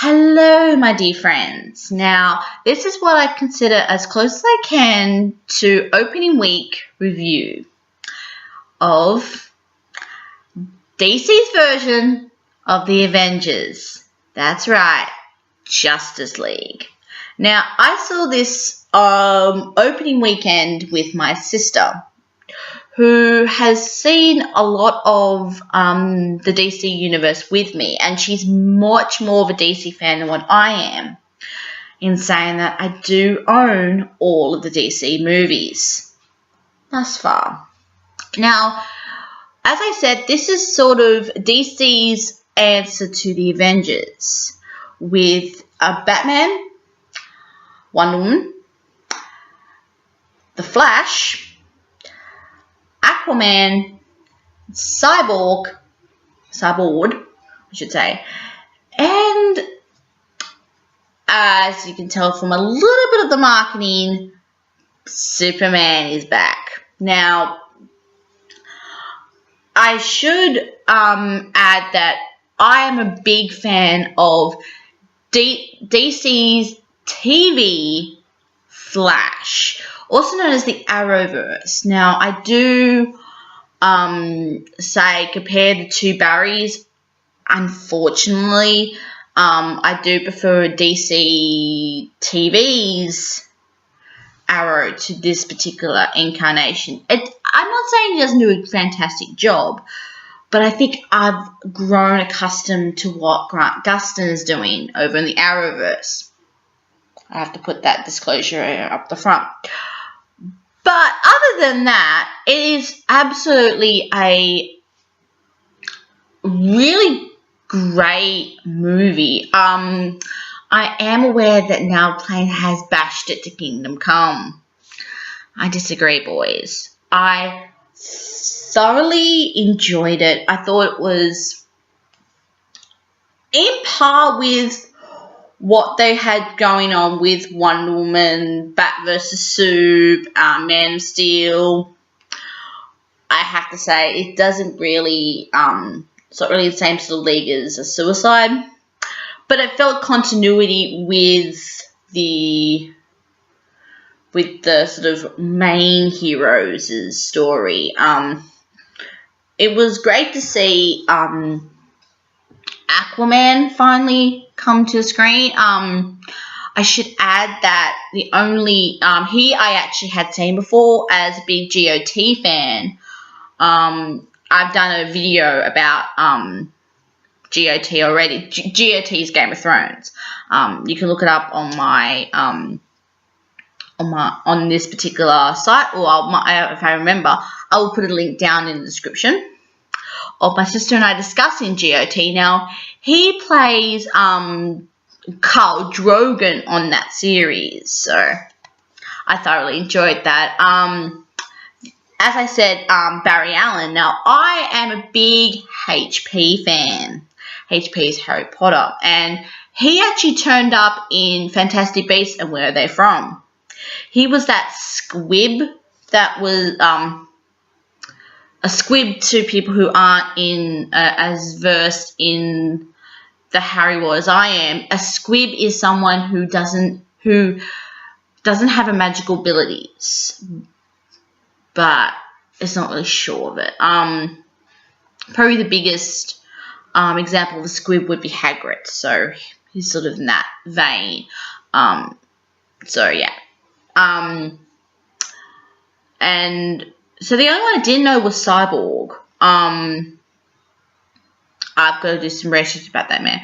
Hello, my dear friends. Now, this is what I consider as close as I can to opening week review of DC's version of the Avengers. That's right, Justice League. Now, I saw this opening weekend with my sister, who has seen a lot of the DC universe with me, and she's much more of a DC fan than what I am, in saying that I do own all of the DC movies thus far. Now, as I said, this is sort of DC's answer to the Avengers, with a Batman, Wonder Woman, The Flash, Aquaman, Cyborg, I should say, and as you can tell from a little bit of the marketing, Superman is back. Now, I should add that I am a big fan of DC's TV Flash, also known as the Arrowverse. Now, I do say compare the two Barrys. Unfortunately, I do prefer DC TV's Arrow to this particular incarnation. I'm not saying he doesn't do a fantastic job, but I think I've grown accustomed to what Grant Gustin is doing over in the Arrowverse. I have to put that disclosure up the front. But other than that, it is absolutely a really great movie. I am aware that Now Plane has bashed it to Kingdom Come. I disagree, boys. I thoroughly enjoyed it. I thought it was in par with what they had going on with Wonder Woman, Bat vs. Soup, Man of Steel. I have to say, it doesn't really, it's not really the same sort of league as a Suicide, but it felt continuity with the sort of main heroes' story. It was great to see Aquaman finally come to the screen. I should add that the only I actually had seen before as a big GOT fan. I've done a video about GOT already. GOT's Game of Thrones. You can look it up on my on this particular site, or if I remember, I will put a link down in the description of my sister and I discussing GOT. Now, he plays Khal Drogon on that series, so I thoroughly enjoyed that. As I said, Barry Allen. Now, I am a big HP fan. HP is Harry Potter, and he actually turned up in Fantastic Beasts and Where Are They From? He was that squib that was a squib to people who aren't as versed in the Harry Potter as I am. A squib is someone who doesn't have a magical abilities, but it's not really sure of it. Probably the biggest example of a squib would be Hagrid, so he's sort of in that vein. So yeah. And so the only one I didn't know was Cyborg. I've got to do some research about that man.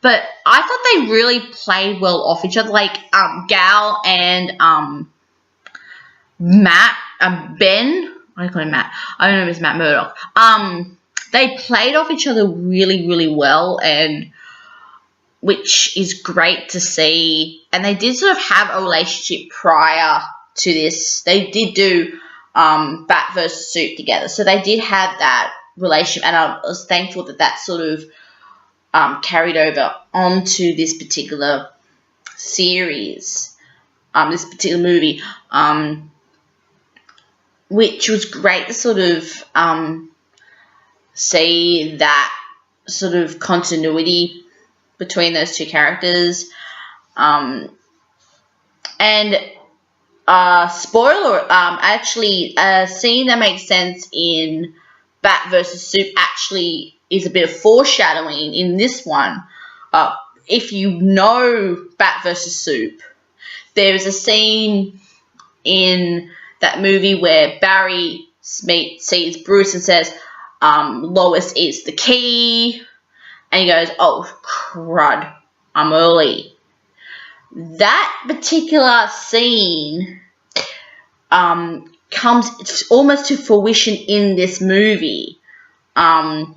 But I thought they really played well off each other. Like Gal and Matt, Ben. I call him Matt. I don't know if it's Matt Murdock. They played off each other really, really well, and which is great to see. And they did sort of have a relationship prior to this. They did do Bat vs. Soup together, so they did have that relationship, and I was thankful that that sort of carried over onto this particular series, this particular movie, which was great to sort of see that sort of continuity between those two characters. And spoiler, actually, a scene that makes sense in Bat vs. Soup actually is a bit of foreshadowing in this one. If you know Bat vs. Soup, there's a scene in that movie where Barry sees Bruce and says, Lois is the key. And he goes, oh, crud, I'm early. That particular scene comes almost to fruition in this movie. And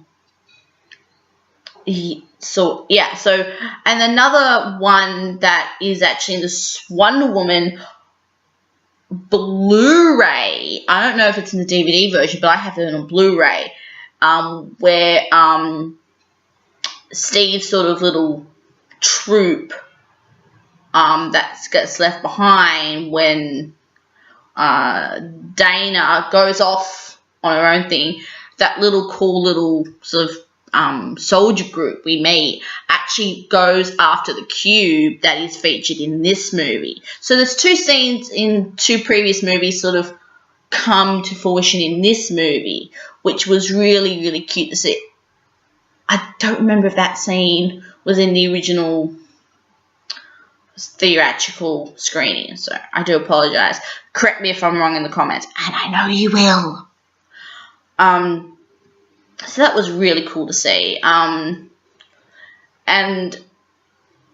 another one that is actually in the Wonder Woman Blu-ray. I don't know if it's in the DVD version, but I have it on Blu-ray, where Steve's sort of little troop that gets left behind when Dana goes off on her own thing. That cool little sort of soldier group we meet actually goes after the cube that is featured in this movie. So there's two scenes in two previous movies sort of come to fruition in this movie, which was really, really cute to see. I don't remember if that scene was in the original theatrical screening, so I do apologize. Correct me if I'm wrong in the comments, and I know you will. So that was really cool to see. And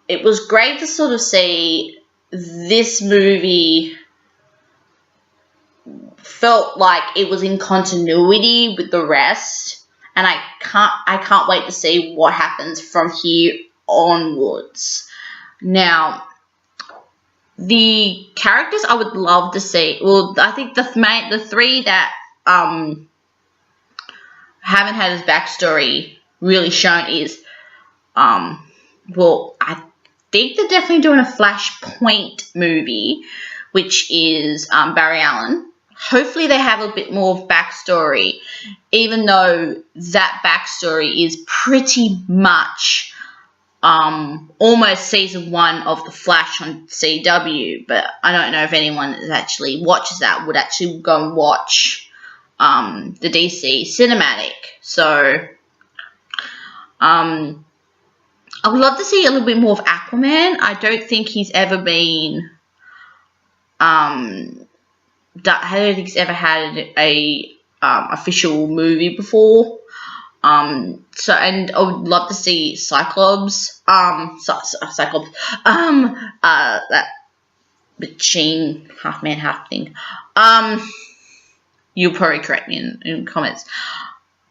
it was great to sort of see this movie felt like it was in continuity with the rest, and I can't wait to see what happens from here onwards. Now, the characters I would love to see, well, I think the three that haven't had his backstory really shown is, well, I think they're definitely doing a Flashpoint movie, which is Barry Allen. Hopefully they have a bit more of backstory, even though that backstory is pretty much almost season 1 of The Flash on CW, but I don't know if anyone that actually watches that would actually go and watch the DC cinematic. So I would love to see a little bit more of Aquaman. I don't think he's ever been I don't think he's ever had a official movie before. And I would love to see Cyclops. Cyclops. That machine, half man, half thing. You'll probably correct me in comments.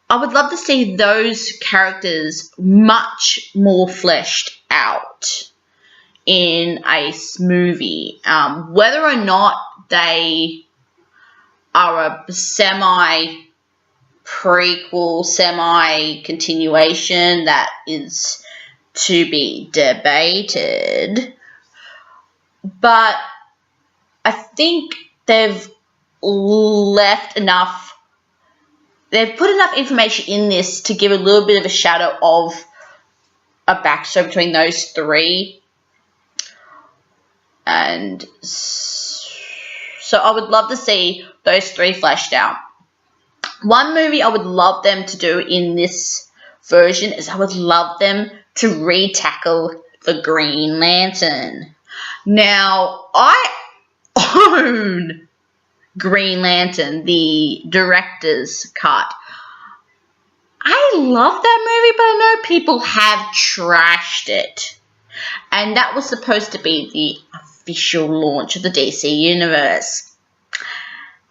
I would love to see those characters much more fleshed out in a movie. Whether or not they are a semi-prequel, semi-continuation, that is to be debated. But I think they've put enough information in this to give a little bit of a shadow of a backstory between those three. And so I would love to see those three fleshed out. One movie I would love them to do in this version is I would love them to re-tackle the Green Lantern. Now, I own Green Lantern, the director's cut. I love that movie, but I know people have trashed it. And that was supposed to be the official launch of the DC Universe.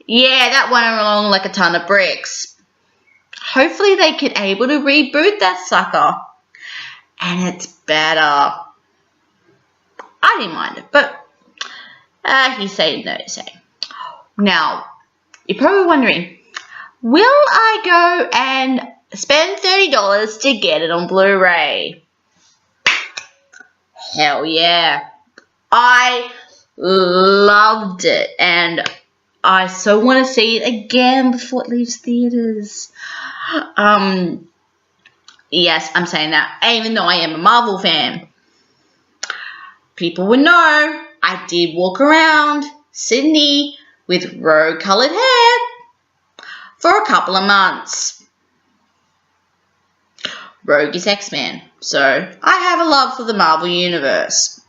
Yeah, that went along like a ton of bricks. Hopefully they could able to reboot that sucker. And it's better. I didn't mind it, but he said no say. Now, you're probably wondering, will I go and spend $30 to get it on Blu-ray? Hell yeah. I loved it, and I so want to see it again before it leaves theaters. Yes, I'm saying that, even though I am a Marvel fan. people would know I did walk around Sydney with rogue-coloured hair for a couple of months. Rogue is X-Men, so I have a love for the Marvel Universe.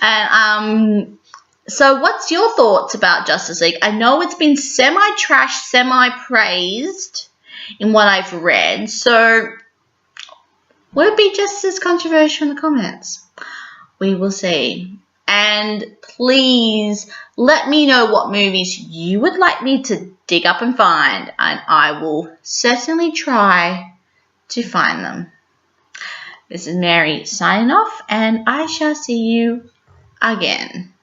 And so what's your thoughts about Justice League? I know it's been semi-trashed, semi-praised in what I've read, so will it be just as controversial in the comments? We will see. And please let me know what movies you would like me to dig up and find, and I will certainly try to find them. This is Mary signing off, and I shall see you again.